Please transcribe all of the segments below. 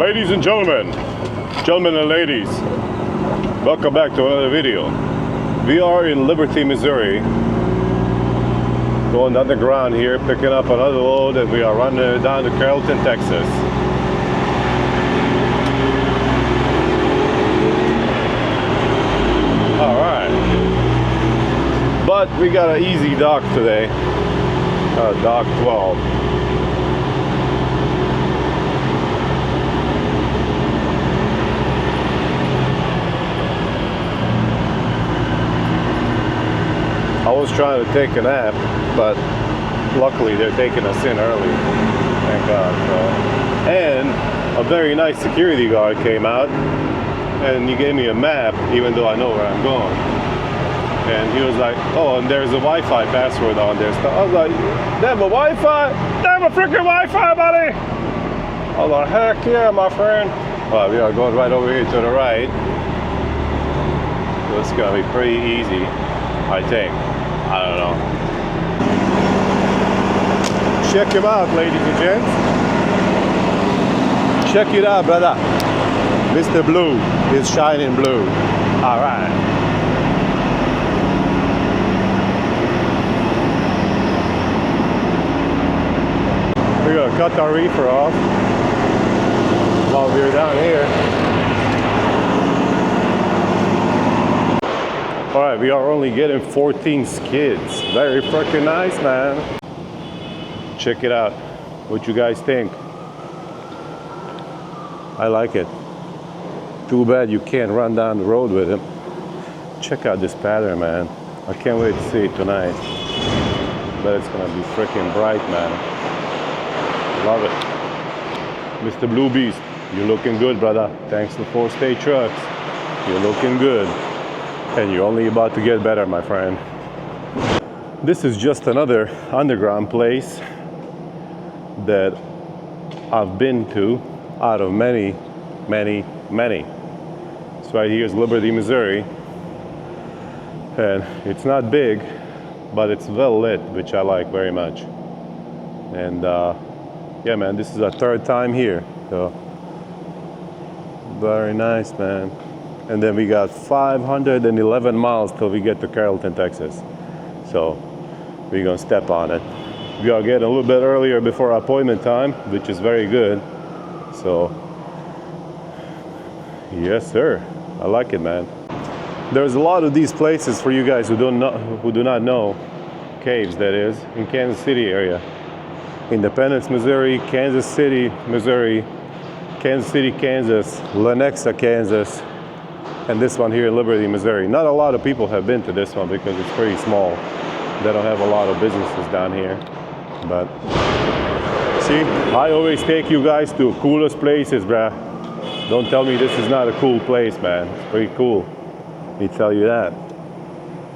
Ladies and gentlemen and ladies, welcome back to another video. We are in Liberty, Missouri, going underground here, picking up another load, and we are running it down to Carrollton, Texas. All right, but we got an easy dock today, dock 12. I was trying to take a nap, but luckily they're taking us in early, thank God. And a very nice security guard came out and he gave me a map, even though I know where I'm going. And he was like, oh, and there's a Wi-Fi password on there. So I was like, they have a Wi-Fi? They have a freaking Wi-Fi, buddy! I was like, heck yeah, my friend. Well, we are going right over here to the right. So it's gonna be pretty easy, I think. I don't know. Check him out, ladies and gents. Check it out, brother. Mr. Blue is shining blue. All right. We're gonna cut our reefer off while we're down here. Alright, we are only getting 14 skids. Very freaking nice, man. Check it out. What you guys think? I like it. Too bad you can't run down the road with it. Check out this pattern, man. I can't wait to see it tonight. But it's gonna be freaking bright, man. Love it. Mr. Blue Beast, you're looking good, brother. Thanks to 4 State Trucks. You're looking good. And you're only about to get better, my friend. This is just another underground place that I've been to out of many. This right here is Liberty, Missouri. And it's not big, but it's well lit, which I like very much. And yeah, man, this is our 3rd time here. So very nice, man. And then we got 511 miles till we get to Carrollton, Texas. So we're gonna step on it. We are getting a little bit earlier before our appointment time, which is very good. So yes, sir. I like it, man. There's a lot of these places for you guys who do not know, caves that is, in Kansas City area. Independence, Missouri, Kansas City, Missouri, Kansas City, Kansas, Lenexa, Kansas, and this one here in Liberty, Missouri. Not a lot of people have been to this one because it's pretty small. They don't have a lot of businesses down here. But see, I always take you guys to coolest places, bruh. Don't tell me this is not a cool place, man. It's pretty cool. Let me tell you that.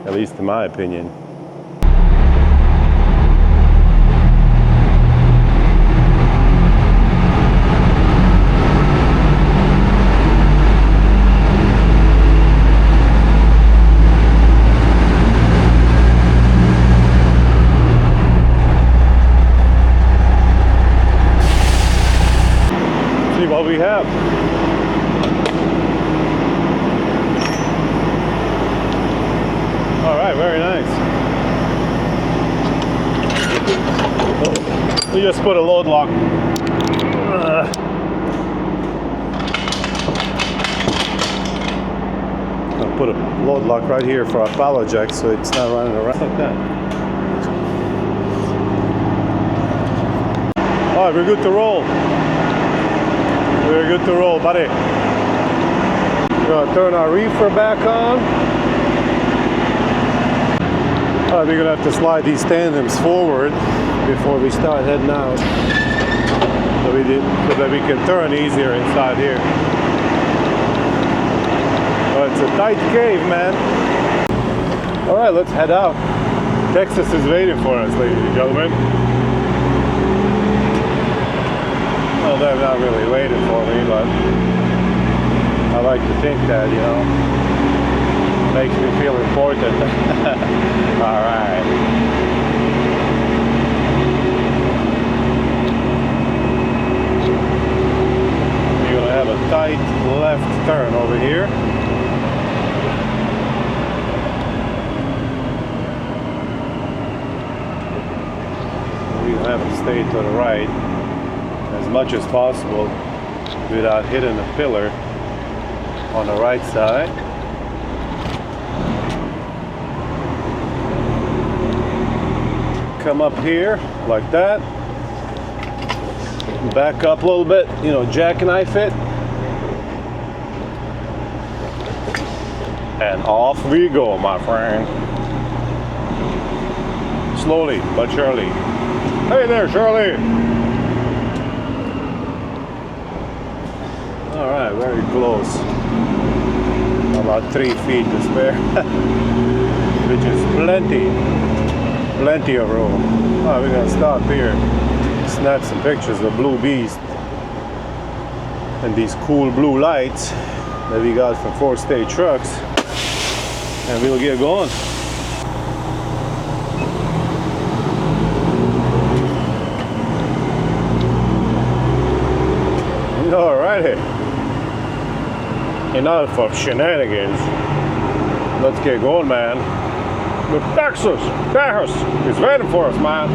At least in my opinion. What we have. All right, very nice. We just put a load lock. I'll put a load lock right here for our pallet jack so it's not running around like that. All right, we're good to roll. We're good to roll, buddy. We're gonna turn our reefer back on. All right, we're gonna have to slide these tandems forward before we start heading out, so that we can turn easier inside here. But it's a tight cave, man. All right, let's head out. Texas is waiting for us, ladies and gentlemen. Well, they're not really waiting for me, but I like to think that, you know, makes me feel important. All right. You're tight left turn over here. We have to stay to the right as much as possible without hitting the pillar on the right side. Come up here like that. Back up a little bit, you know, jackknife it. And off we go, my friend. Slowly but surely. Hey there, Shirley. All right, very close. About 3 feet to spare, which is plenty of room. All right, we're gonna stop here, snap some pictures of Blue Beast and these cool blue lights that we got from 4 State Trucks, and we'll get going. Alrighty, enough of shenanigans. Let's get going, man. The Texas is waiting for us, man.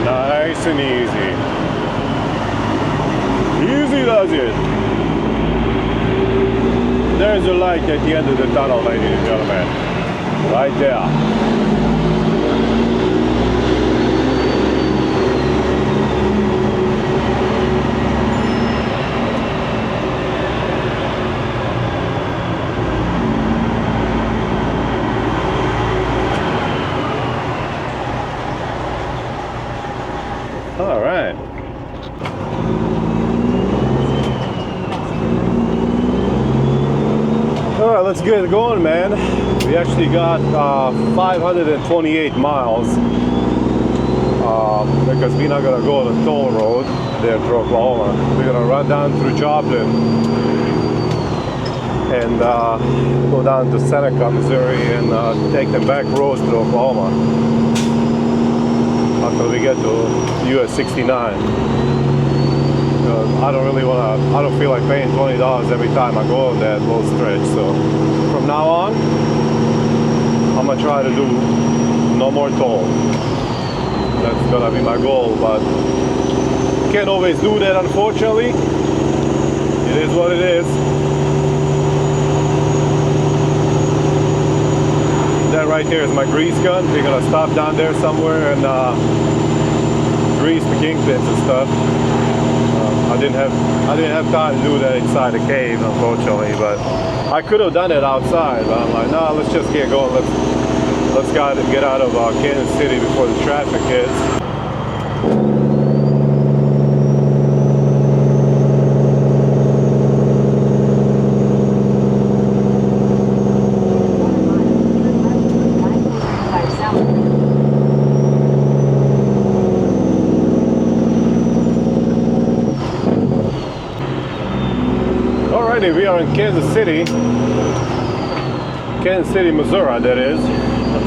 Nice and easy. Easy does it. There's a light at the end of the tunnel, ladies and gentlemen. Right there. All right. All right, let's get it going, man. We actually got 528 miles because we're not gonna go on the toll road there through Oklahoma. We're gonna run down through Joplin and go down to Seneca, Missouri, and take them back roads to Oklahoma until we get to US 69. I don't feel like paying $20 every time I go on that little stretch. So from now on, I'm gonna try to do no more toll. That's gonna be my goal, but can't always do that, unfortunately. It is what it is. That right there is my grease gun. We're gonna stop down there somewhere and grease the kingpins and stuff. I didn't have time to do that inside the cave, unfortunately, but I could have done it outside. But I'm like, no, let's just get going. Let's get out of Kansas City before the traffic hits. We are in Kansas City, Missouri, that is.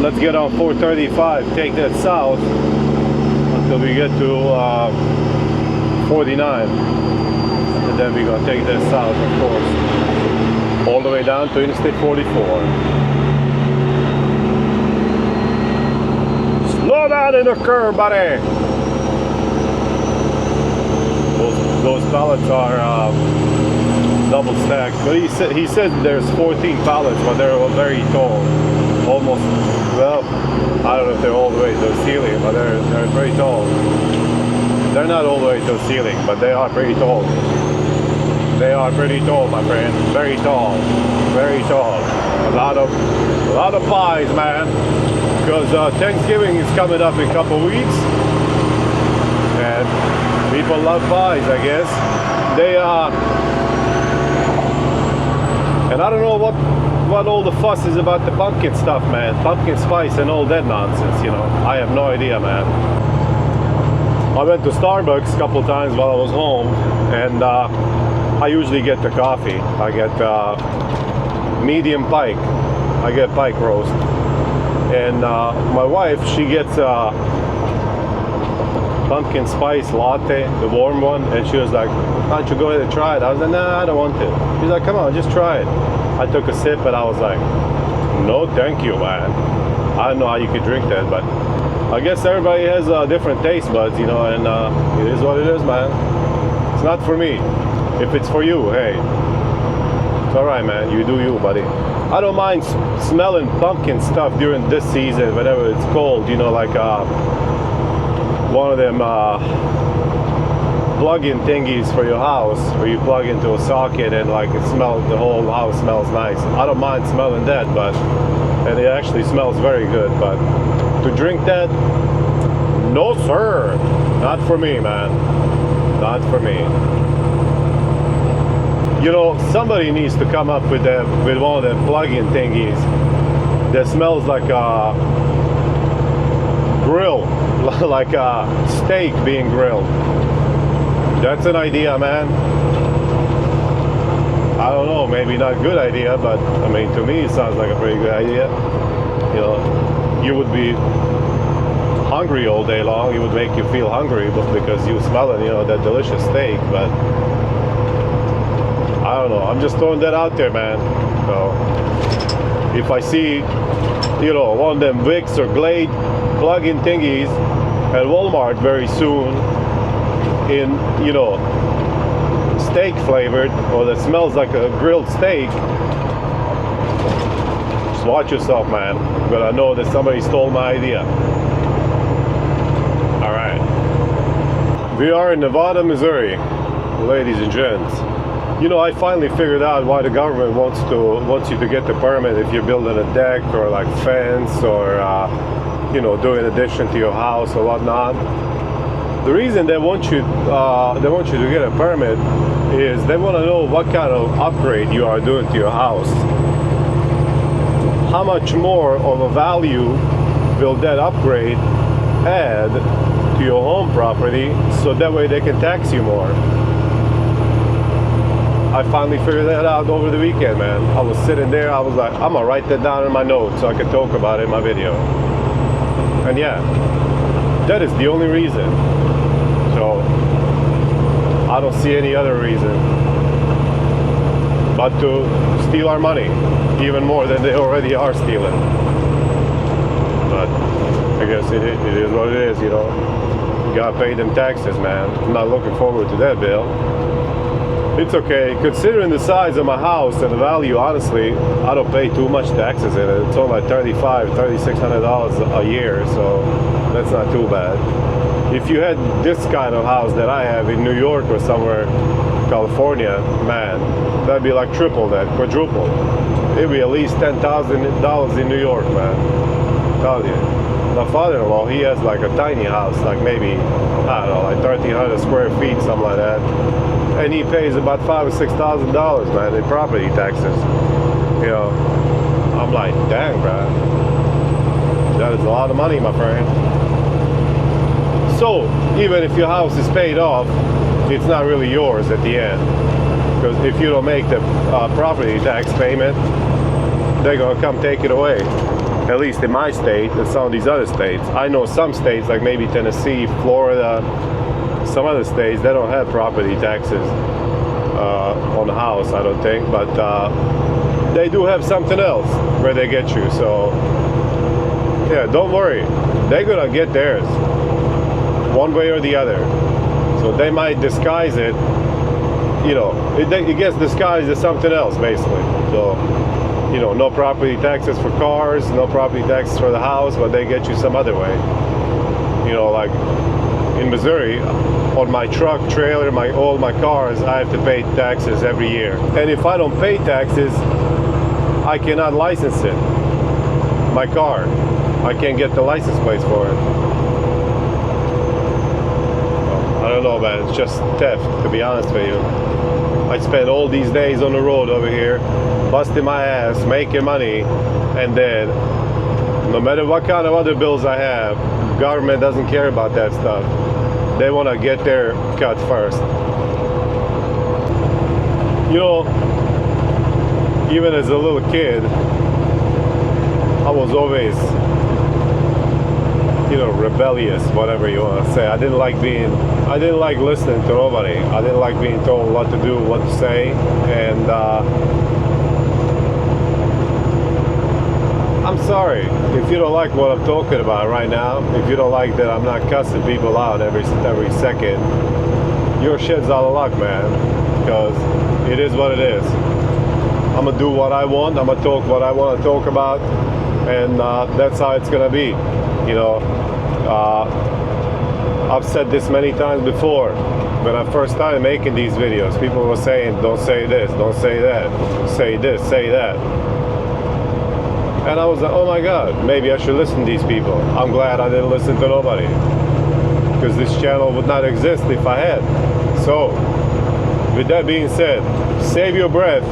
Let's get on 435, take that south until we get to 49, and then we're gonna take that south, of course, all the way down to Interstate 44. Slow down in the curve, buddy. Those pallets are double stacked, but he said there's 14 pallets, but they're all very tall, almost, well, I don't know if they're all the way to the ceiling, but they're very tall. They're not all the way to the ceiling, but they are pretty tall. They are pretty tall, my friend. Very tall, very tall. A lot of pies, man. Because Thanksgiving is coming up in a couple weeks, and people love pies, I guess. They and I don't know what all the fuss is about the pumpkin stuff, man. Pumpkin spice and all that nonsense, you know. I have no idea, man. I went to Starbucks a couple times while I was home, and I usually get the coffee. I get medium pike. I get pike roast. And my wife, she gets pumpkin spice latte, the warm one, and she was like, why don't you go ahead and try it? I was like, nah, I don't want to. She's like, come on, just try it. I took a sip and I was like, no thank you, man. I don't know how you could drink that, but I guess everybody has different taste buds, you know, and it is what it is, man. It's not for me. If it's for you, hey, it's alright, man. You do you, buddy. I don't mind smelling pumpkin stuff during this season, whenever it's cold, you know, like one of them plug-in thingies for your house where you plug into a socket and like it smells, the whole house smells nice. I don't mind smelling that, but, and it actually smells very good, but to drink that, no sir, not for me, man, not for me. You know, somebody needs to come up with one of them plug-in thingies that smells like a grill, like a steak being grilled. That's an idea, man. I don't know, maybe not a good idea, but I mean, to me it sounds like a pretty good idea. You know, you would be hungry all day long. It would make you feel hungry because you smell it, you know, that delicious steak, but I don't know. I'm just throwing that out there, man. So if I see, you know, one of them Vicks or Glade plug-in thingies at Walmart very soon in, you know, steak flavored, or that smells like a grilled steak, just watch yourself, man. But I know that somebody stole my idea. All right. We are in Nevada, Missouri, ladies and gents. You know, I finally figured out why the government wants you to get the permit if you're building a deck or like fence or you know, doing addition to your house or whatnot. The reason they want you to get a permit is they want to know what kind of upgrade you are doing to your house. How much more of a value will that upgrade add to your home property, so that way they can tax you more. I finally figured that out over the weekend, man. I was sitting there, I was like, I'm gonna write that down in my notes so I can talk about it in my video. And yeah, that is the only reason. So I don't see any other reason but to steal our money even more than they already are stealing. But I guess it is what it is, you know. You gotta pay them taxes, man. I'm not looking forward to that bill. It's okay, considering the size of my house and the value, honestly, I don't pay too much taxes in it. It's only like $3,600 a year, so that's not too bad. If you had this kind of house that I have in New York or somewhere, California, man, that'd be like triple that, quadruple. It'd be at least $10,000 in New York, man. I tell you. My father-in-law, he has like a tiny house, like maybe, I don't know, like 1,300 square feet, something like that. And he pays about $5,000 or $6,000, man, in property taxes. You know, I'm like, dang, bro, that is a lot of money, my friend. So even if your house is paid off, it's not really yours at the end, because if you don't make the property tax payment, they're gonna come take it away. At least in my state and some of these other states. I know some states, like maybe Tennessee, Florida, some other states, they don't have property taxes on the house, I don't think, but they do have something else where they get you. So yeah, don't worry, they're gonna get theirs one way or the other. So they might disguise it, you know, it gets disguised as something else basically. So, you know, no property taxes for cars, no property taxes for the house, but they get you some other way. You know, like in Missouri, on my truck, trailer, all my cars, I have to pay taxes every year. And if I don't pay taxes, I cannot license it. My car, I can't get the license plates for it. I don't know, man. It's just theft, to be honest with you. I spend all these days on the road over here, busting my ass, making money, and then no matter what kind of other bills I have, government doesn't care about that stuff. They want to get their cut first. You know, even as a little kid, I was always, you know, rebellious, whatever you want to say. I didn't like listening to nobody. I didn't like being told what to do, what to say, and I'm sorry if you don't like what I'm talking about right now. If you don't like that I'm not cussing people out every second, your shit's out of luck, man, because it is what it is. I'm gonna do what I want. I'm gonna talk what I want to talk about, and that's how it's gonna be. You know, I've said this many times before. When I first started making these videos, people were saying, "Don't say this, don't say that, say this, say that." And I was like, oh my God, maybe I should listen to these people. I'm glad I didn't listen to nobody, because this channel would not exist if I had. So, with that being said, save your breath.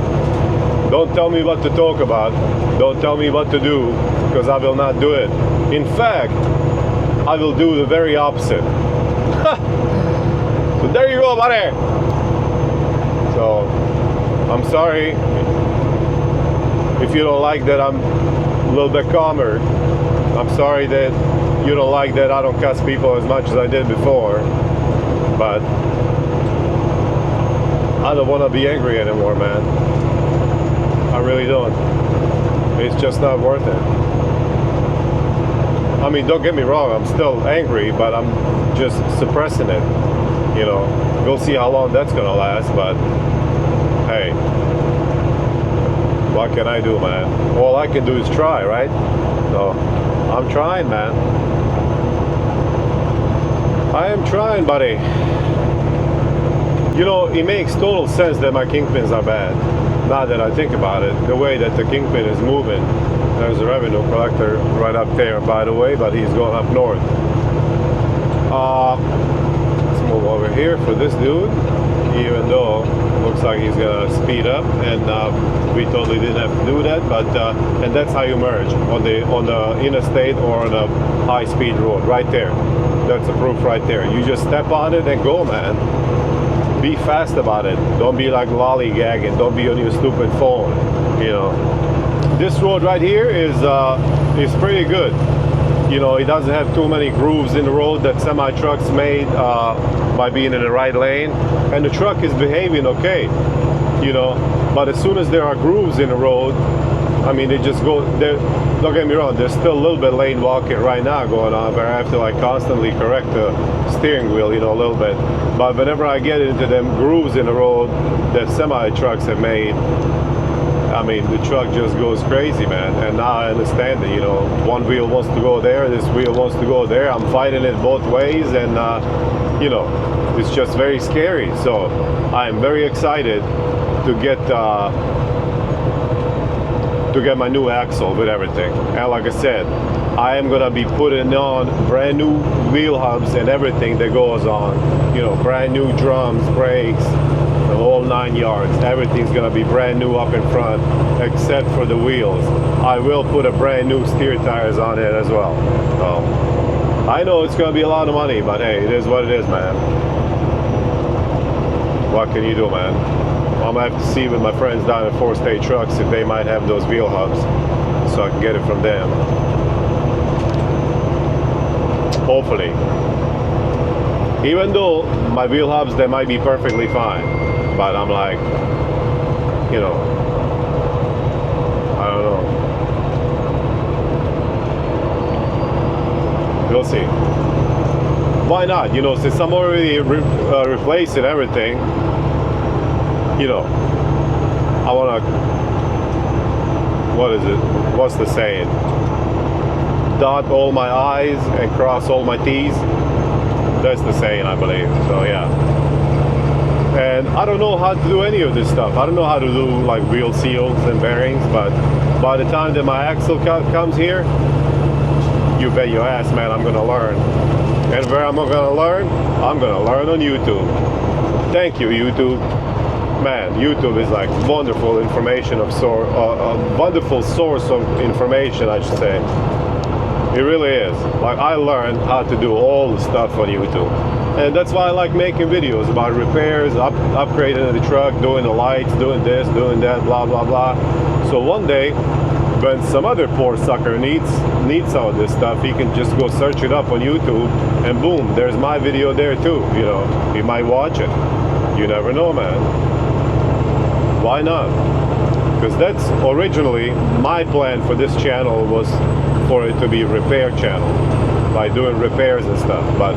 Don't tell me what to talk about. Don't tell me what to do, because I will not do it. In fact, I will do the very opposite. So there you go, buddy. So, I'm sorry if you don't like that I'm a little bit calmer. I'm sorry that you don't like that I don't cuss people as much as I did before, but I don't want to be angry anymore, man. I really don't. It's just not worth it. I mean, don't get me wrong, I'm still angry, but I'm just suppressing it. You know, we'll see how long that's gonna last, but hey, what can I do, man? All I can do is try, right? So, I'm trying, man. I am trying, buddy. You know, it makes total sense that my kingpins are bad. Now that I think about it, the way that the kingpin is moving. There's a revenue collector right up there, by the way, but he's going up north. Let's move over here for this dude, even though it looks like he's gonna speed up, and we totally didn't have to do that, but and that's how you merge on the interstate or on a high-speed road, right there. That's the proof right there. You just step on it and go, man. Be fast about it. Don't be like lollygagging. Don't be on your stupid phone. You know, this road right here is pretty good. You know, it doesn't have too many grooves in the road that semi-trucks made by being in the right lane, and the truck is behaving okay. You know, but as soon as there are grooves in the road, I mean, they just go there. Don't get me wrong, there's still a little bit lane walking right now going on, but I have to like constantly correct the steering wheel, you know, a little bit. But whenever I get into them grooves in the road that semi-trucks have made, I mean, the truck just goes crazy, man. And now I understand it, you know, one wheel wants to go there, this wheel wants to go there. I'm fighting it both ways, and you know, it's just very scary. So I'm very excited to get my new axle with everything. And like I said, I am gonna be putting on brand new wheel hubs and everything that goes on. You know, brand new drums, brakes, the whole 9 yards. Everything's gonna be brand new up in front, except for the wheels. I will put a brand new steer tires on it as well. So I know it's gonna be a lot of money, but hey, it is what it is, man. What can you do, man? I'm gonna have to see with my friends down at 4 State Trucks if they might have those wheel hubs, so I can get it from them. Hopefully. Even though my wheel hubs, they might be perfectly fine, but I'm like, you know, I don't know. We'll see. Why not? You know, since I'm already replacing everything, you know, I want to, what is it? What's the saying? Dot all my I's and cross all my T's. That's the saying, I believe. So, yeah. And I don't know how to do any of this stuff. I don't know how to do like wheel seals and bearings, but by the time that my axle comes here, you bet your ass, man, I'm gonna learn. And where am I gonna learn? I'm gonna learn on YouTube. Thank you, YouTube. Man, YouTube is like wonderful information of a wonderful source of information, I should say. It really is. Like, I learned how to do all the stuff on YouTube. And that's why I like making videos about repairs, upgrading the truck, doing the lights, doing this, doing that, blah, blah, blah. So one day, when some other poor sucker needs some of this stuff, he can just go search it up on YouTube, and boom, there's my video there too. You know, he might watch it. You never know, man. Why not? Because that's originally my plan for this channel, was for it to be a repair channel, by doing repairs and stuff. But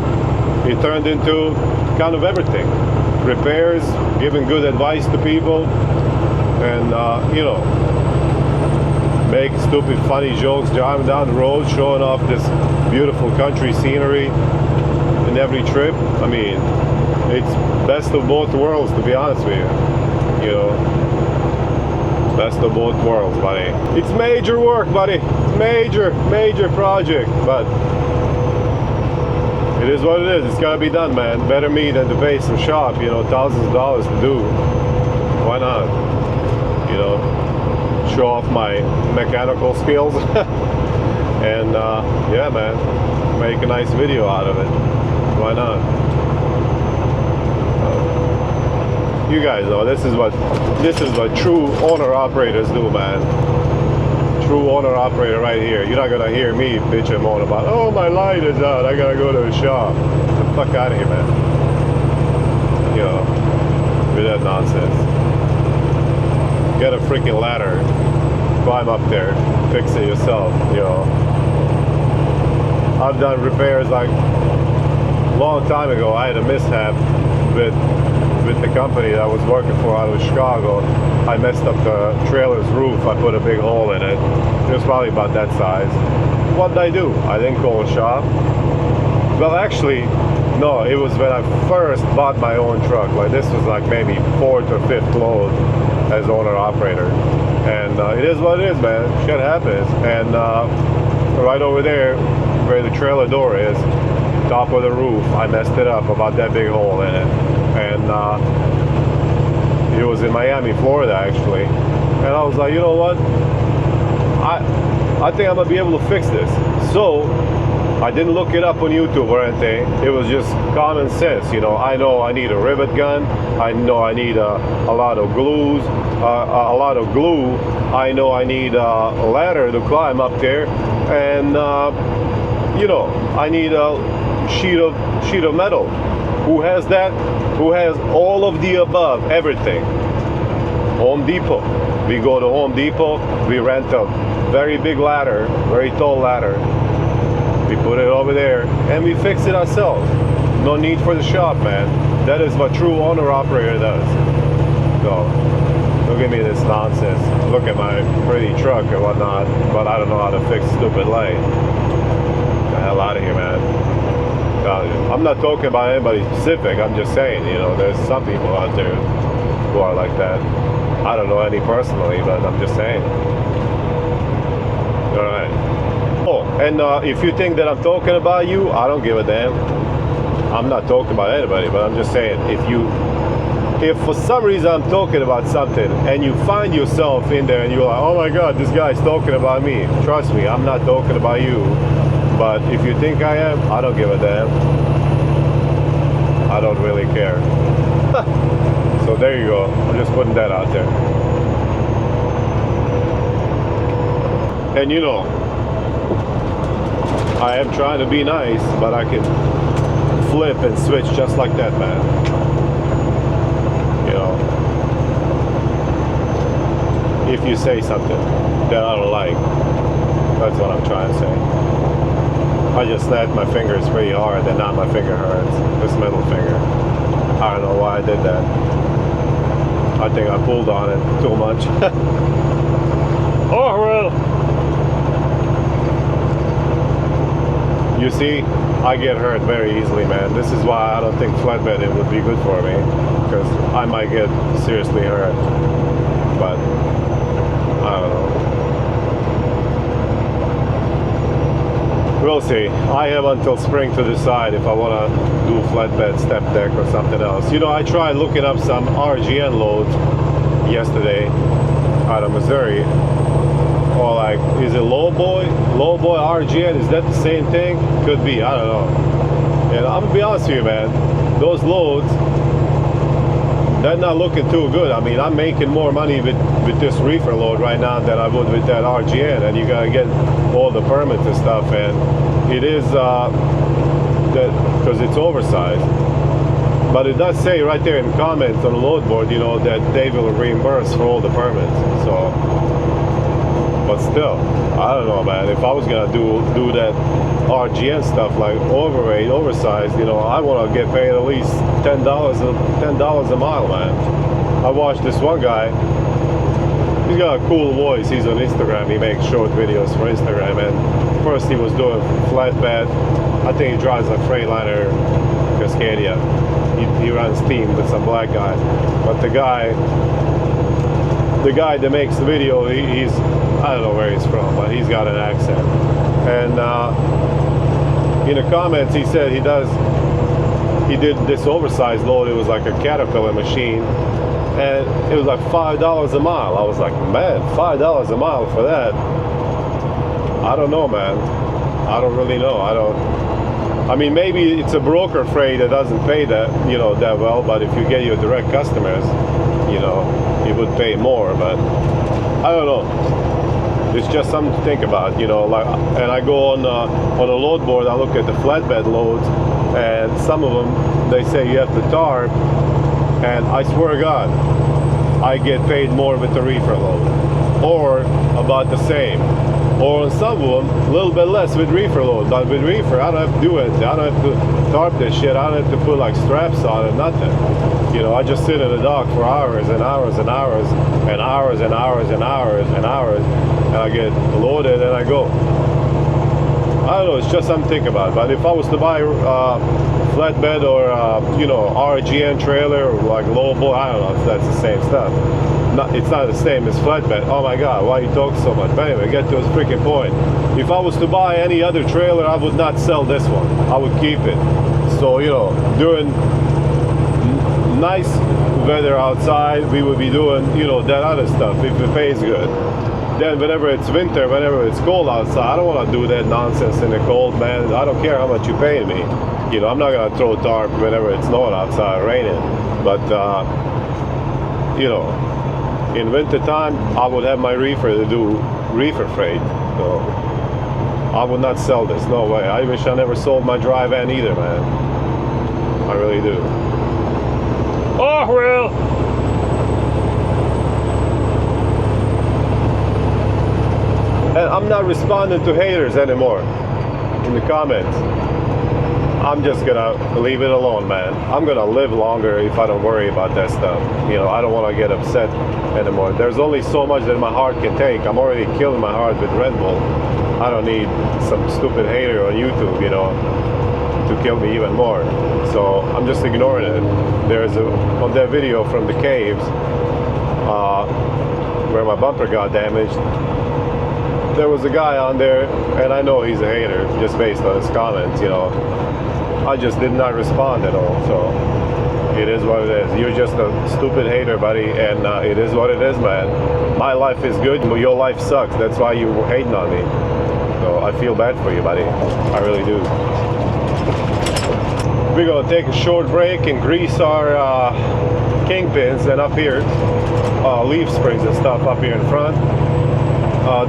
it turned into kind of everything. Repairs, giving good advice to people, and you know, make stupid funny jokes driving down the road, showing off this beautiful country scenery in every trip. I mean, it's best of both worlds, to be honest with you. You know, best of both worlds, buddy. It's major work, buddy. Major project, but it is what it is. It's gotta be done, man. Better me than to pay some shop, you know, thousands of dollars to do. Why not? You know, show off my mechanical skills. And yeah, man, make a nice video out of it. Why not? You guys know this is what true owner-operators do, man. True owner-operator right here. You're not gonna hear me bitch and moan about, oh, my light is out, I gotta go to the shop. Get the fuck out of here, man. You know, with that nonsense. Get a freaking ladder, climb up there, fix it yourself. You know, I've done repairs like a long time ago. I had a mishap with the company that I was working for out of Chicago. I messed up the trailer's roof. I put a big hole in it. It was probably about that size. What did I do? I didn't call a shop. Well, actually, no, it was when I first bought my own truck. Like, this was like maybe 4th or 5th load as owner-operator. And it is what it is, man. Shit happens. And right over there, where the trailer door is, top of the roof, I messed it up, about that big hole in it. And it was in Miami, Florida, actually. And I was like, you know what? I think I'm gonna be able to fix this. So I didn't look it up on YouTube or anything. It was just common sense, you know. I know I need a rivet gun. I know I need a lot of glue. I know I need a ladder to climb up there, and you know, I need a sheet of metal. Who has that? Who has all of the above? Everything. Home Depot. We go to Home Depot. We rent a very big ladder, very tall ladder. We put it over there, and we fix it ourselves. No need for the shop, man. That is what true owner-operator does. So, don't give me this nonsense. Look at my pretty truck and whatnot, but I don't know how to fix stupid light. Get the hell out of here, man. I'm not talking about anybody specific. I'm just saying, you know, there's some people out there who are like that. I don't know any personally, but I'm just saying. All right. Oh, and if you think that I'm talking about you, I don't give a damn. I'm not talking about anybody, but I'm just saying, if for some reason I'm talking about something and you find yourself in there and you're like, oh my God, this guy's talking about me, trust me, I'm not talking about you. But if you think I am, I don't give a damn. I don't really care. So there you go. I'm just putting that out there. And you know, I am trying to be nice, but I can flip and switch just like that, man. You know, if you say something that I don't like, that's what I'm trying to say. I just snapped my fingers pretty hard, and now my finger hurts. This middle finger. I don't know why I did that. I think I pulled on it too much. Oh well. You see, I get hurt very easily, man. This is why I don't think flatbedding would be good for me, because I might get seriously hurt. But I don't know. We'll see. I have until spring to decide if I want to do flatbed, step deck, or something else. You know, I tried looking up some RGN loads yesterday out of Missouri. Or like, is it lowboy RGN? Is that the same thing? Could be. I don't know. And I'm gonna be honest with you, man. Those loads, they're not looking too good. I mean, I'm making more money with this reefer load right now than I would with that RGN, and you gotta get all the permits and stuff, and it is that because it's oversized. But it does say right there in comments on the load board, you know, that they will reimburse for all the permits. So, but still, I don't know, man. If I was gonna do that RGN stuff like overweight, oversized, you know, I want to get paid at least $10 a mile, man. I watched this one guy. He's got a cool voice. He's on Instagram. He makes short videos for Instagram. And first he was doing flatbed. I think he drives a freightliner Cascadia. He runs team with some black guy. But the guy that makes the video, he's, I don't know where he's from, but he's got an accent. And in the comments he said he did this oversized load. It was like a Caterpillar machine, and it was like $5 a mile. I was like, man, $5 a mile for that? I don't know, man. I don't really know. I mean, maybe it's a broker freight that doesn't pay that, you know, that well, but if you get your direct customers, you know, it would pay more. But I don't know. It's just something to think about, you know. Like, and I go on a load board. I look at the flatbed loads, and some of them they say you have to tarp, and I swear to God, I get paid more with the reefer load, or about the same, or on some of them a little bit less with reefer load. But with reefer, I don't have to do it. I don't have to tarp this shit. I don't have to put like straps on it, nothing. You know, I just sit in the dock for hours and hours and hours and hours and hours and hours and hours, and I get loaded and I go. I don't know, it's just something to think about. But if I was to buy flatbed or you know, RGN trailer or like lowboy, I don't know if that's the same stuff. It's not the same as flatbed. Oh my God, why you talk so much? But anyway, get to his freaking point. If I was to buy any other trailer, I would not sell this one. I would keep it. So, you know, during nice weather outside, we would be doing, you know, that other stuff if it pays good. Then whenever it's winter, whenever it's cold outside, I don't want to do that nonsense in the cold, man. I don't care how much you pay me. You know, I'm not going to throw tarp whenever it's snowing outside, raining. But, you know, in winter time, I would have my reefer to do reefer freight. So I would not sell this, no way. I wish I never sold my dry van either, man. I really do. Oh, well. And I'm not responding to haters anymore in the comments. I'm just gonna leave it alone, man. I'm gonna live longer if I don't worry about that stuff. You know, I don't want to get upset anymore. There's only so much that my heart can take. I'm already killing my heart with Red Bull. I don't need some stupid hater on YouTube, you know, to kill me even more. So I'm just ignoring it. There's on that video from the caves where my bumper got damaged. There was a guy on there, and I know he's a hater just based on his comments, you know. I just did not respond at all, so it is what it is. You're just a stupid hater, buddy, and it is what it is, man. My life is good, but your life sucks. That's why you're hating on me. So I feel bad for you, buddy. I really do. We're gonna take a short break and grease our kingpins, and up here, leaf springs and stuff up here in front.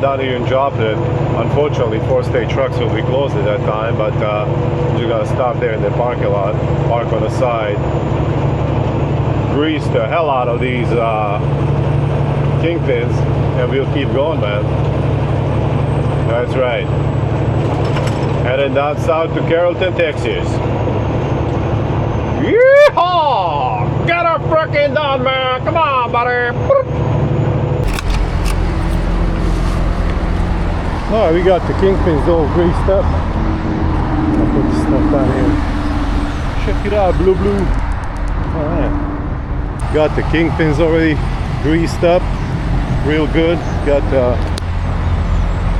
Down here in Joplin, unfortunately, 4-state trucks will be closed at that time, but you're gonna stop there in the parking lot, park on the side, grease the hell out of these kingpins, and we'll keep going, man. That's right. And then down south to Carrollton, Texas. Yeehaw! Get her frickin' done, man! Come on, buddy! Alright, we got the kingpins all greased up. stuff down here. Check it out, blue. Alright. Got the kingpins already greased up. Real good. Got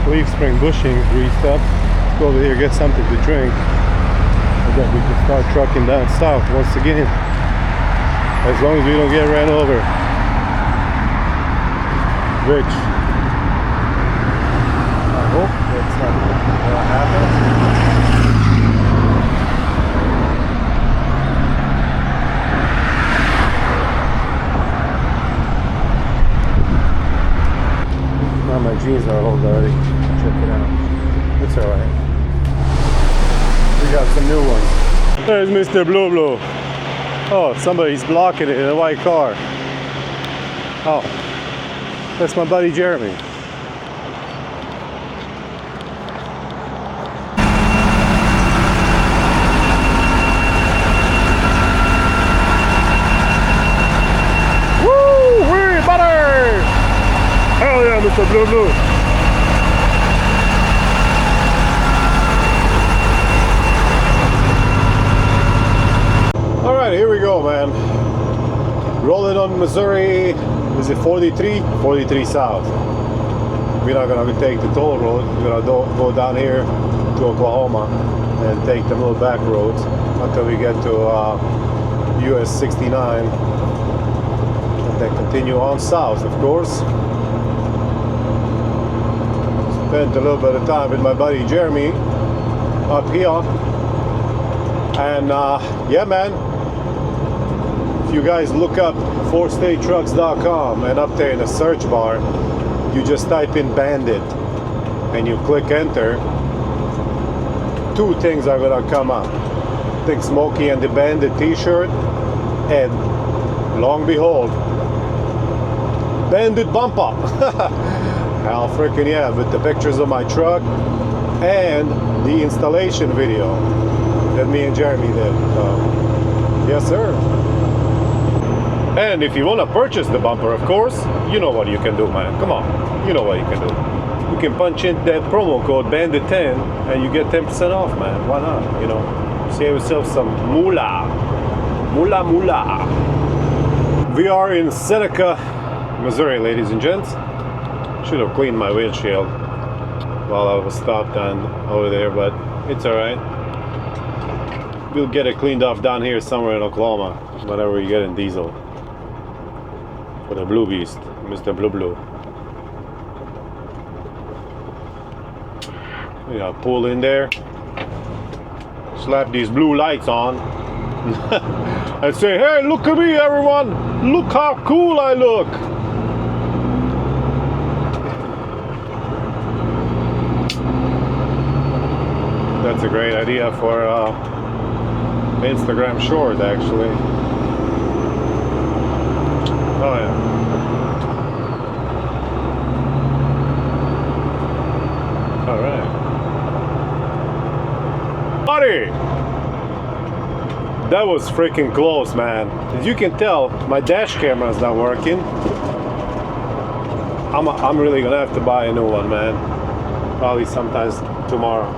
leaf spring bushings greased up. Let's go over here, get something to drink. And then we can start trucking down south once again. As long as we don't get ran over. Which I hope that's not gonna happen. Now my jeans are old already. Check it out. It's alright. We got some new ones. There's Mr. Blue. Oh, somebody's blocking it in a white car. Oh, that's my buddy Jeremy. Woo-wee, butter! Hell yeah, Mr. Blue. Alright, here we go, man. Rolling on Missouri. Is it 43? 43 south. We're not gonna take the toll road. We're gonna go down here to Oklahoma and take the little back roads until we get to US 69 and then continue on south, of course. Spent a little bit of time with my buddy Jeremy up here, and yeah, man. If you guys look up fourstatetrucks.com and up there in the search bar, you just type in Bandit and you click enter, two things are gonna come up. I think Smokey and the Bandit t-shirt, and long behold, Bandit bumper. Hell freaking yeah, with the pictures of my truck and the installation video that me and Jeremy did. Yes sir. And if you want to purchase the bumper, of course, you know what you can do, man. Come on, you know what you can do. You can punch in that promo code Bandit10 and you get 10% off, man. Why not? You know, save yourself some moolah. Moolah. We are in Seneca, Missouri, ladies and gents. Should have cleaned my windshield while I was stopped on over there, but it's alright. We'll get it cleaned off down here somewhere in Oklahoma whenever we get in diesel. For the Blue Beast, Mr. Blue. We gotta pull in there, slap these blue lights on, and say, hey, look at me, everyone! Look how cool I look! That's a great idea for Instagram short, actually. Oh yeah. All right. Buddy! That was freaking close, man. As you can tell, my dash camera is not working. I'm really gonna have to buy a new one, man. Probably sometimes tomorrow.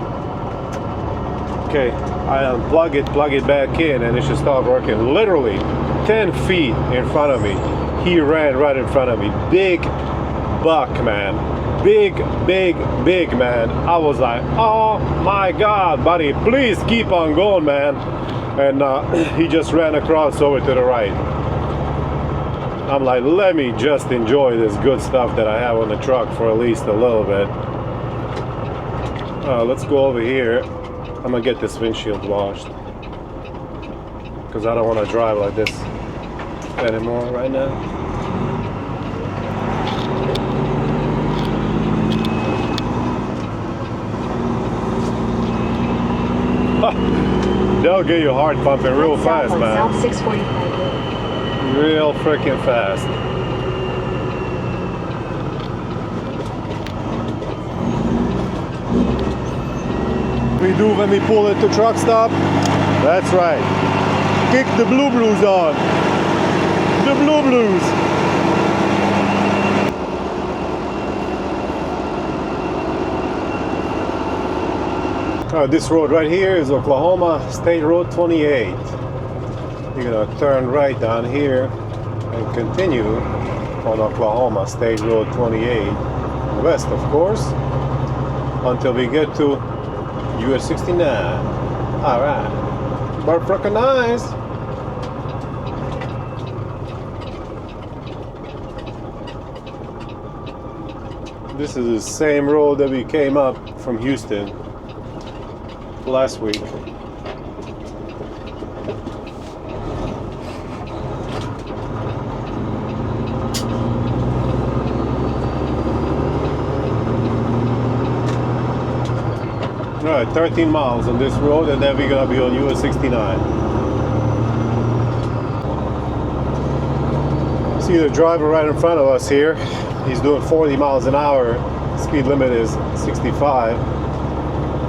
Okay, I unplug it, plug it back in, and it should start working. Literally 10 feet in front of me. He ran right in front of me. Big buck, man. Big man. I was like, oh my God, buddy, please keep on going, man. And he just ran across over to the right. I'm like, let me just enjoy this good stuff that I have on the truck for at least a little bit. Let's go over here. I'm gonna get this windshield washed because I don't want to drive like this anymore right now. They'll get your heart pumping real fast, man. South 645. Real freaking fast. We do when we pull into truck stop. That's right. Kick the blue blues on. The blue blues. This road right here is Oklahoma State Road 28. You're gonna turn right down here and continue on Oklahoma State Road 28, west of course, until we get to US 69. Alright, but freaking nice. This is the same road that we came up from Houston last week. Alright, 13 miles on this road, and then we're gonna be on US 69. See the driver right in front of us here. He's doing 40 miles an hour. Speed limit is 65.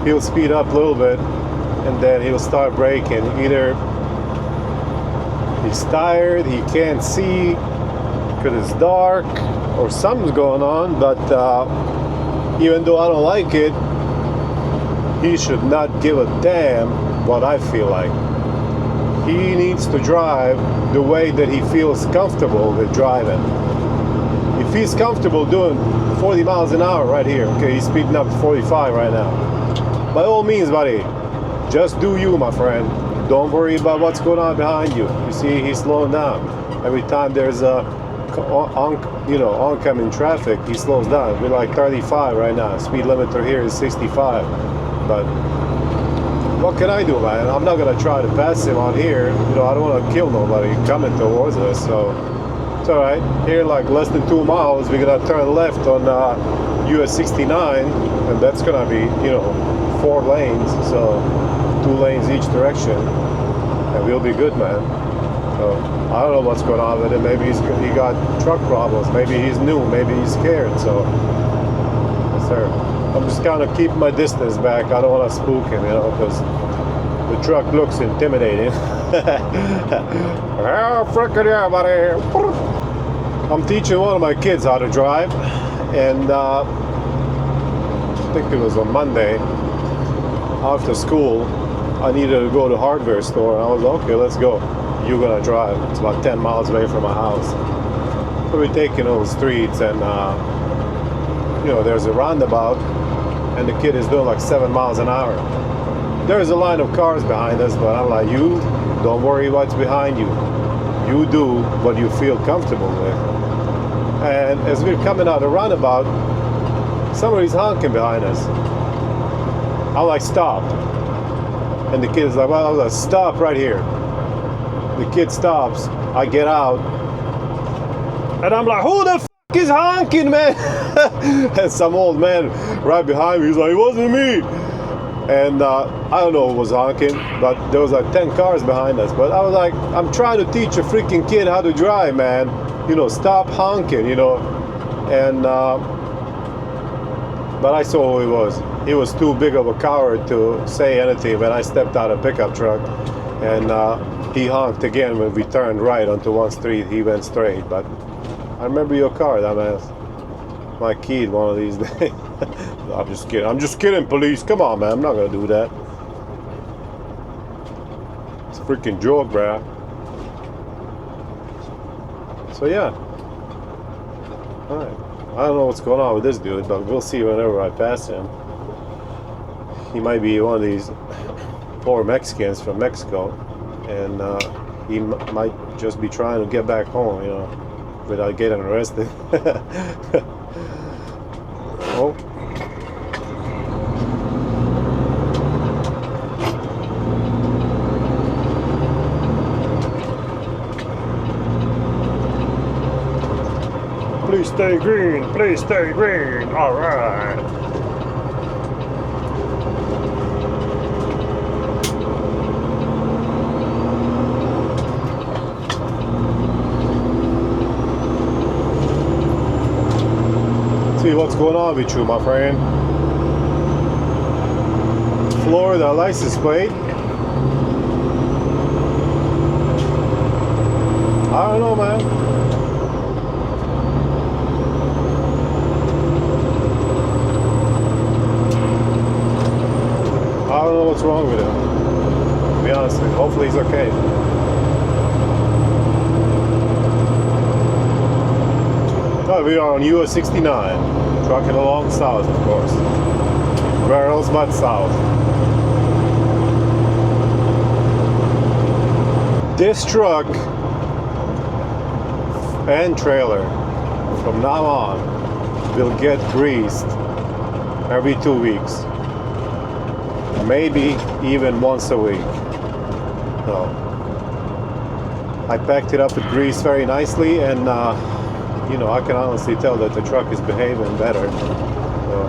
He'll speed up a little bit, and then he'll start braking. Either he's tired, he can't see because it's dark, or something's going on. But even though I don't like it, he should not give a damn what I feel like. He needs to drive the way that he feels comfortable with driving. If he's comfortable doing 40 miles an hour right here, okay, he's speeding up to 45 right now. By all means, buddy, just do you, my friend. Don't worry about what's going on behind you. You see, he's slowing down. Every time there's a oncoming traffic, he slows down. We're like 35 right now. Speed limiter here is 65. But what can I do, man? I'm not gonna try to pass him on here. I don't want to kill nobody coming towards us. So it's all right. Here, like less than 2 miles, we're gonna turn left on US 69, and that's gonna be 4 lanes, so 2 lanes each direction, and we'll be good, man. So I don't know what's going on with him. Maybe he got truck problems. Maybe he's new. Maybe he's scared. So yes, sir. I'm just kind of keeping my distance back. I don't want to spook him, because the truck looks intimidating. Oh, frickin' yeah, buddy. I'm teaching one of my kids how to drive, and I think it was on Monday after school. I needed to go to the hardware store, and I was like, okay, let's go. You're gonna drive. It's about 10 miles away from my house. So we're taking those streets, and there's a roundabout, and the kid is doing like 7 miles an hour. There's a line of cars behind us, but I'm like, you don't worry what's behind you. You do what you feel comfortable with. And as we're coming out of the roundabout, somebody's honking behind us. I'm like, stop. And the kid's like, well, I was like, stop right here. The kid stops. I get out. And I'm like, who the f*** is honking, man? And some old man right behind me, he's like, it wasn't me. And I don't know who was honking, but there was like 10 cars behind us. But I was like, I'm trying to teach a freaking kid how to drive, man. Stop honking, And, but I saw who he was. He was too big of a coward to say anything when I stepped out of a pickup truck. And he honked again when we turned right onto one street. He went straight. But I remember your car, dumbass. My kid one of these days. I'm just kidding. I'm just kidding, police. Come on, man. I'm not going to do that. It's a freaking joke, bruh. So, yeah. Alright. I don't know what's going on with this dude, but we'll see whenever I pass him. He might be one of these poor Mexicans from Mexico, and he might just be trying to get back home, without getting arrested. Oh. Please stay green. Please stay green. All right. See what's going on with you, my friend. Florida license plate. I don't know, man. I what's wrong with him, to be honest with you. Hopefully he's okay. Oh, we are on US 69, trucking along south, of course. Where else but south? This truck and trailer from now on will get greased every 2 weeks, maybe even once a week. So I packed it up with grease very nicely, and you know, I can honestly tell that the truck is behaving better. So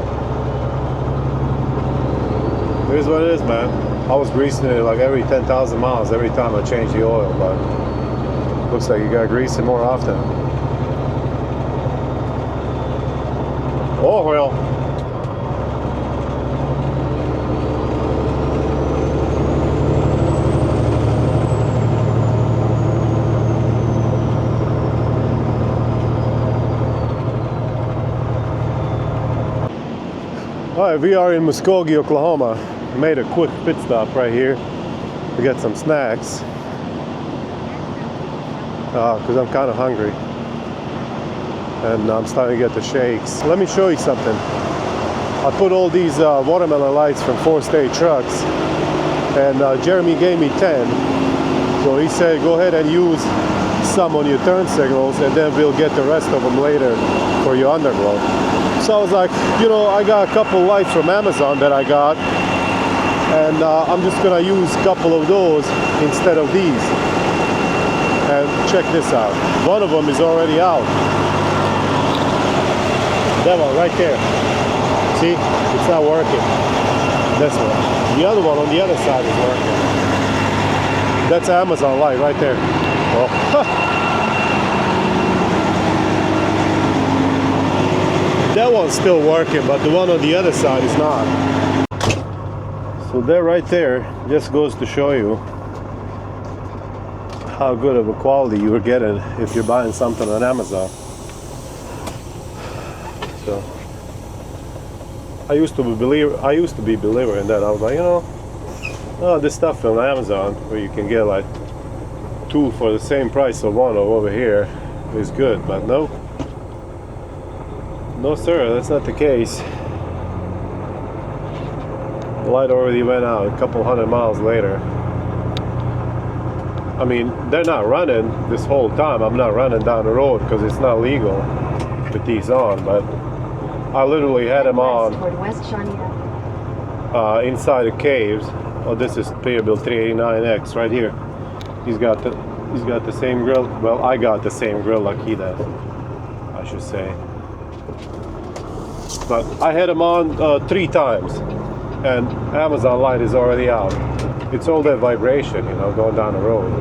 here's what it is, man. I was greasing it like every 10,000 miles every time I changed the oil, but looks like you gotta grease it more often. Oh well. Alright, we are in Muskogee, Oklahoma. Made a quick pit stop right here to get some snacks because I'm kind of hungry and I'm starting to get the shakes. Let me show you something. I put all these watermelon lights from 4-stage trucks, and Jeremy gave me 10, so he said go ahead and use some on your turn signals, and then we'll get the rest of them later for your underglow. So I was like, you know, I got a couple lights from Amazon that I got, and I'm just gonna use a couple of those instead of these. And check this out. One of them is already out. That one right there. See, it's not working. This one. The other one on the other side is working. That's Amazon light right there. Oh. That one's still working, but the one on the other side is not. So that right there just goes to show you how good of a quality you are getting if you're buying something on Amazon. So I used to be believer in that. I was like, you know, oh, this stuff from Amazon where you can get like 2 for the same price of 1 over here is good, but no. No sir, that's not the case. The light already went out a couple 100 miles later. I mean, they're not running this whole time. I'm not running down the road because it's not legal with these on, but I literally had them on inside the caves. Oh, this is Peterbilt 389X right here. He's got the same grill. Well, I got the same grill like he does, I should say. But I had them on 3 times, and Amazon light is already out. It's all that vibration, you know, going down the road.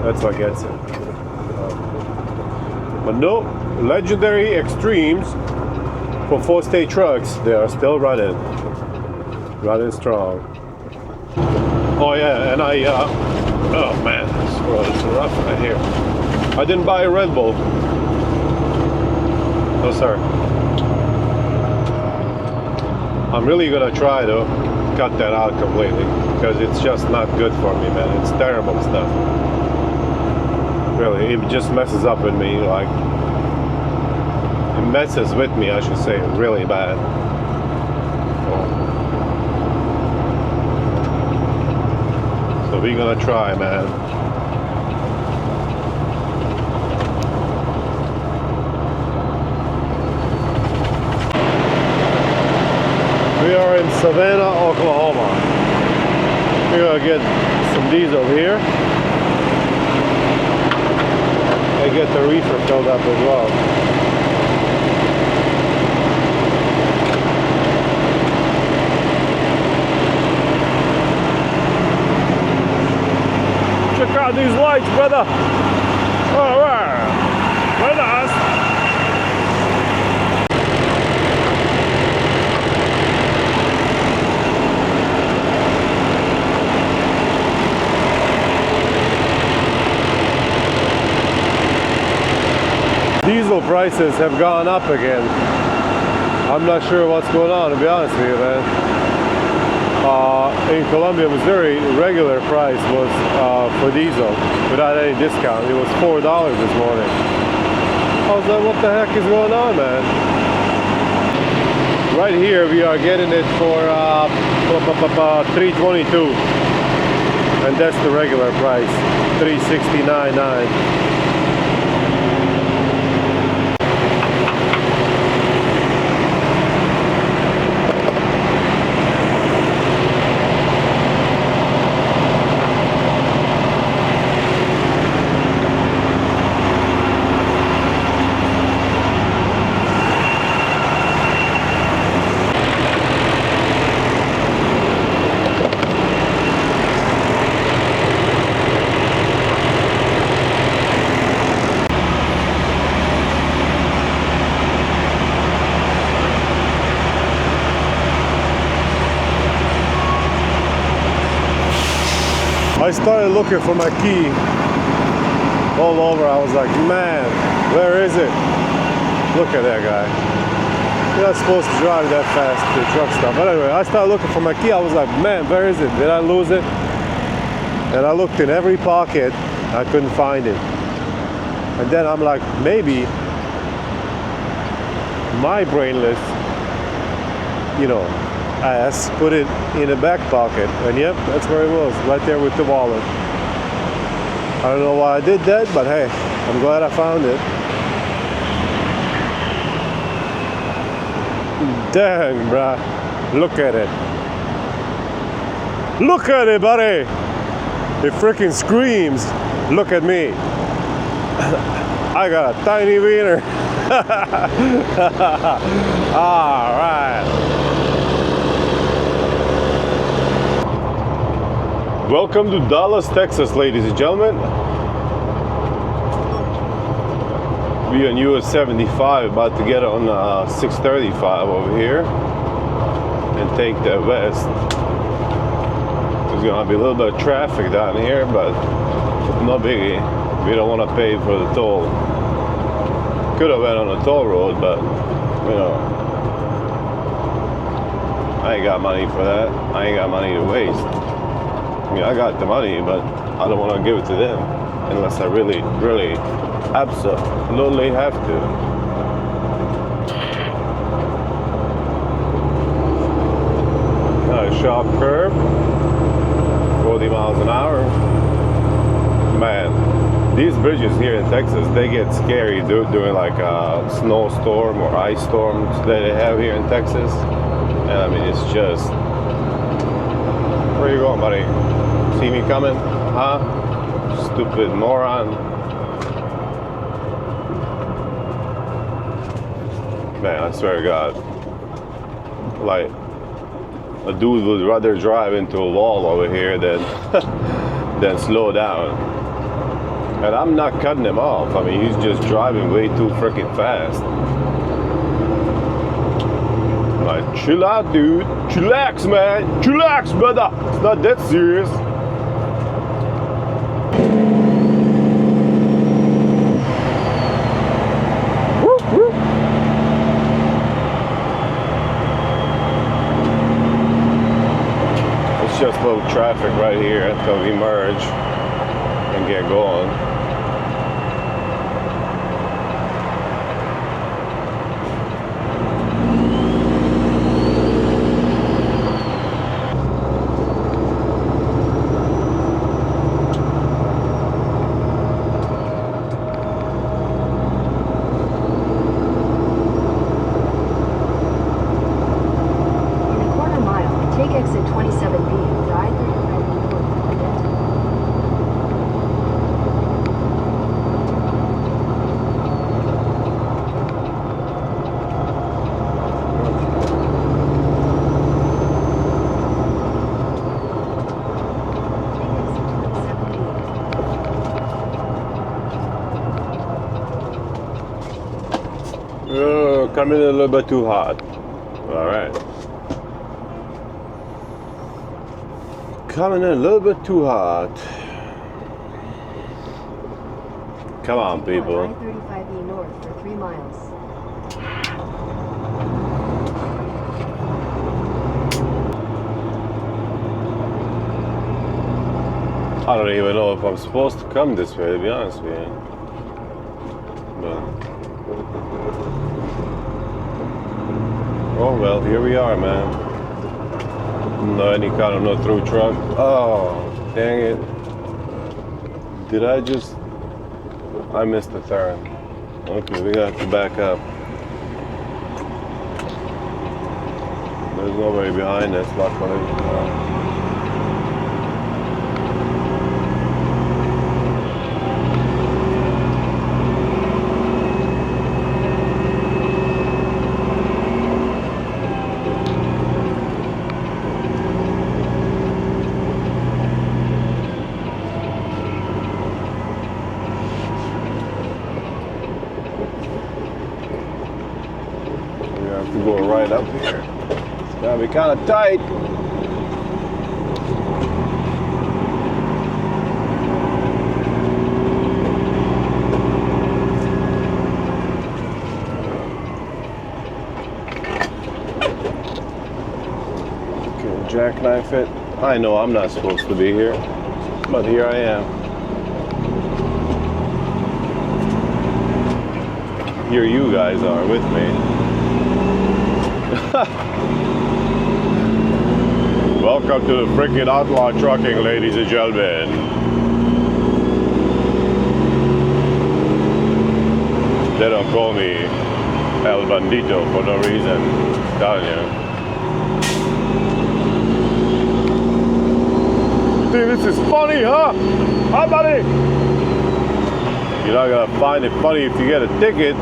That's what gets it. But no, legendary extremes for 4-stage trucks, they are still running strong. Oh yeah, and oh man, this road is rough right here. I didn't buy a Red Bull. No sir. I'm really gonna try to cut that out completely because it's just not good for me, man. It's terrible stuff. Really, it just messes up with me, like it messes with me, I should say, really bad. So we're gonna try, man. We are in Savannah, Oklahoma. We're gonna get some diesel here and get the reefer filled up as well. Check out these lights, brother. All right, very nice. Diesel prices have gone up again. I'm not sure what's going on, to be honest with you, man. In Columbia, Missouri, regular price was for diesel without any discount. It was $4 this morning. I was like, what the heck is going on, man? Right here, we are getting it for $3.22, and that's the regular price, $3.69.9. I started looking for my key all over. I was like, man, where is it? Look at that guy. You're not supposed to drive that fast to truck stuff. But anyway, I started looking for my key. I was like, man, where is it? Did I lose it? And I looked in every pocket. I couldn't find it. And then I'm like, maybe my brainless, ass put it in the back pocket, and yep, that's where it was, right there with the wallet. I don't know why I did that, but hey, I'm glad I found it. Dang, bruh, look at it. Look at it, buddy. It freaking screams, look at me. I got a tiny wiener. All right. Welcome to Dallas, Texas, ladies and gentlemen. We on US 75, about to get on 635 over here and take the west. There's gonna be a little bit of traffic down here, but no biggie. We don't want to pay for the toll. Could have went on a toll road, but I ain't got money for that. I ain't got money to waste. I mean, I got the money, but I don't want to give it to them unless I really, really, absolutely have to. A sharp curve, 40 miles an hour. Man, these bridges here in Texas, they get scary during like a snowstorm or ice storms that they have here in Texas. And I mean, it's just, where are you going, buddy? See me coming? Huh? Stupid moron. Man, I swear to God. Like, a dude would rather drive into a wall over here than slow down. And I'm not cutting him off. I mean, he's just driving way too freaking fast. Like, chill out, dude. Chillax, man. Chillax, brother. It's not that serious. Just a little traffic right here until we merge and get going. Coming in a little bit too hot. All right. Coming in a little bit too hot. Come on, people. I-35E north for 3 miles. I don't even know if I'm supposed to come this way, to be honest with you. But, oh well, here we are, man. No, any kind of no-through truck. Oh, dang it. Did I just... I missed the turn. Okay, we got to back up. There's nobody behind us, luckily. We have to go right up here. It's gotta be kind of tight. Jackknife it. I know I'm not supposed to be here, but here I am. Here you guys are with me. Welcome to the freaking outlaw trucking, ladies and gentlemen. They don't call me El Bandito for no reason. I'm telling you. Think this is funny, huh? Huh, buddy? You're not gonna find it funny if you get a ticket.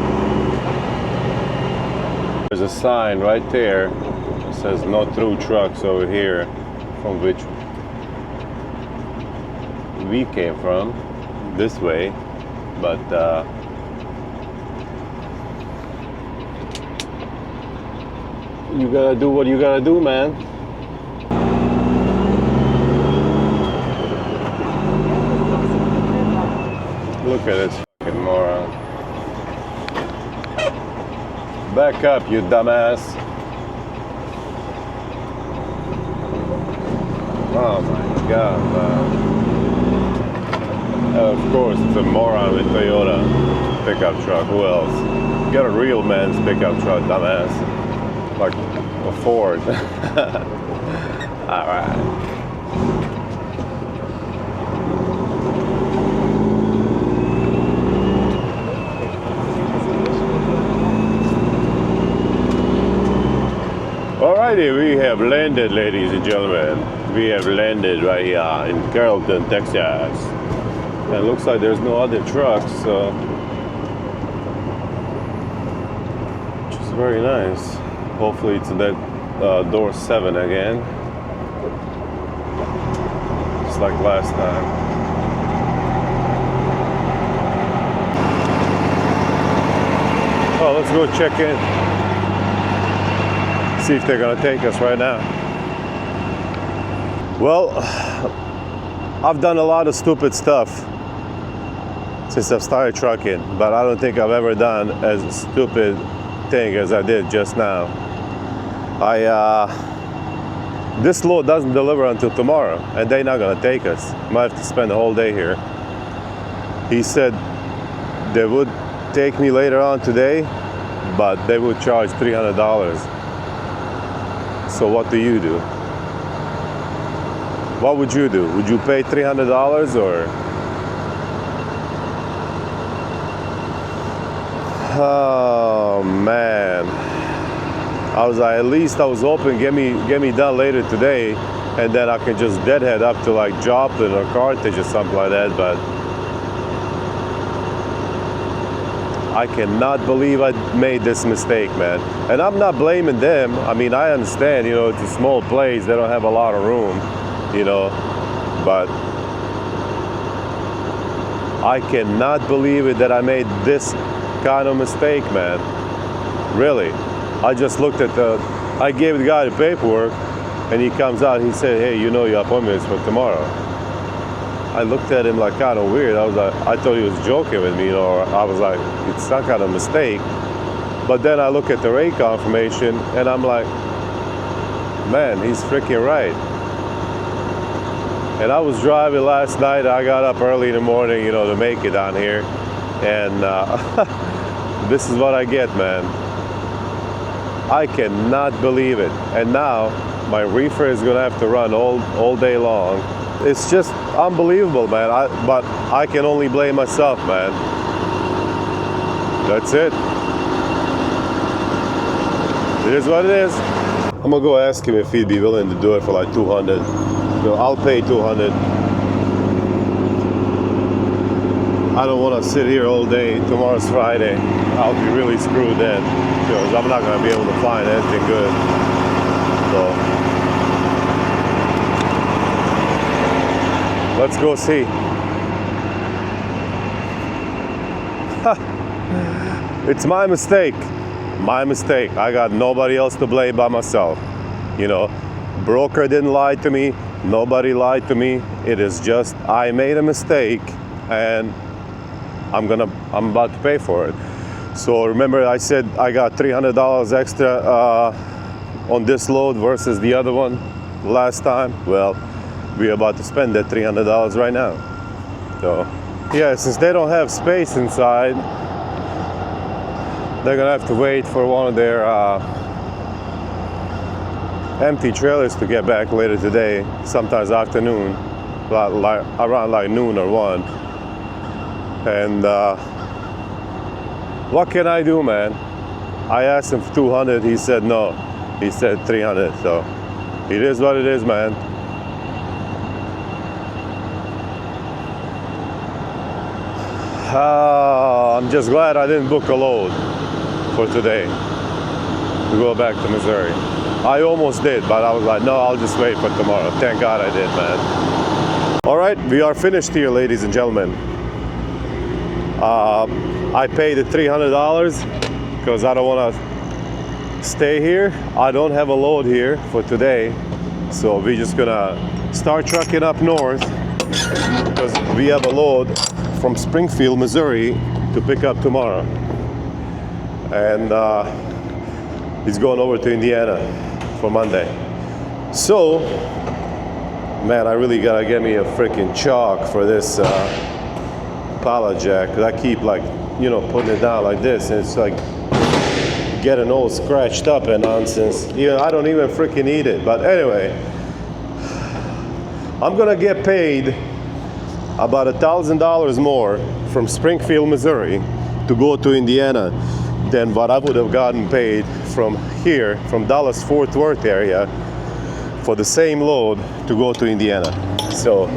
There's a sign right there that says no through trucks over here, from which we came from, this way. But you gotta do what you gotta do, man. Look at this fucking moron. Back up, you dumbass. Oh my god, man. Of course, it's a moron with Toyota pickup truck. Who else? Get a real man's pickup truck, dumbass. Like a Ford. Alright. Alrighty, we have landed, ladies and gentlemen. We have landed right here in Carrollton, Texas. And it looks like there's no other trucks, so which is very nice. Hopefully it's that door 7 again, just like last time. Oh, let's go check in. See if they're gonna take us right now. Well, I've done a lot of stupid stuff since I've started trucking, but I don't think I've ever done as stupid thing as I did just now. This load doesn't deliver until tomorrow, and they're not gonna take us. Might have to spend the whole day here. He said they would take me later on today, but they would charge $300. So what do you do? What would you do? Would you pay $300 or? Oh man. I was like, at least I was hoping get me done later today, and then I can just deadhead up to like Joplin or Carthage or something like that, but I cannot believe I made this mistake, man. And I'm not blaming them. I mean, I understand, you know, it's a small place. They don't have a lot of room, you know, but I cannot believe it that I made this kind of mistake, man. Really. I just looked at I gave the guy the paperwork, and he comes out, he said, hey, you know your appointment is for tomorrow. I looked at him like kind of weird. I was like, I thought he was joking with me, you know, I was like, it's some kind of mistake. But then I look at the rate confirmation and I'm like, man, he's freaking right. And I was driving last night. I got up early in the morning, you know, to make it down here. And this is what I get, man. I cannot believe it. And now my reefer is gonna have to run all day long. It's just unbelievable, man. But I can only blame myself, man. That's it. It is what it is. I'm gonna go ask him if he'd be willing to do it for like 200. So I'll pay 200. I don't want to sit here all day. Tomorrow's Friday. I'll be really screwed then because I'm not gonna be able to find anything good. So let's go see. It's my mistake. My mistake. I got nobody else to blame but myself. You know, broker didn't lie to me. Nobody lied to me. It is just I made a mistake, and I'm about to pay for it. So remember, I said I got $300 extra on this load versus the other one last time. Well, we're about to spend that $300 right now. So yeah, since they don't have space inside, they're gonna have to wait for one of their empty trailers to get back later today, sometimes afternoon, around like noon or 1. And what can I do, man? I asked him for 200, he said no. He said 300, so it is what it is, man. I'm just glad I didn't book a load for today to go back to Missouri. I almost did, but I was like, no, I'll just wait for tomorrow. Thank God I did, man. All right, we are finished here, ladies and gentlemen. I paid the $300 because I don't want to stay here. I don't have a load here for today, so we're just gonna start trucking up north because we have a load from Springfield, Missouri to pick up tomorrow. And he's going over to Indiana for Monday. So, man, I really gotta get me a freaking chalk for this pallet jack, because I keep, like, you know, putting it down like this, and it's like getting all scratched up and nonsense. I don't even freaking need it. But anyway, I'm gonna get paid about $1,000 more from Springfield, Missouri to go to Indiana than what I would have gotten paid from here, from Dallas-Fort Worth area, for the same load to go to Indiana. So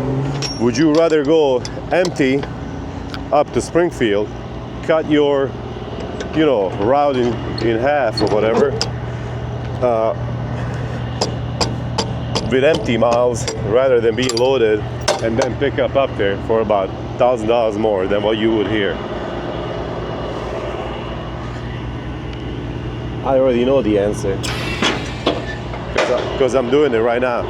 would you rather go empty up to Springfield, cut your, you know, route in half or whatever, with empty miles, rather than being loaded and then pick up there for about $1,000 more than what you would here? I already know the answer because I'm doing it right now.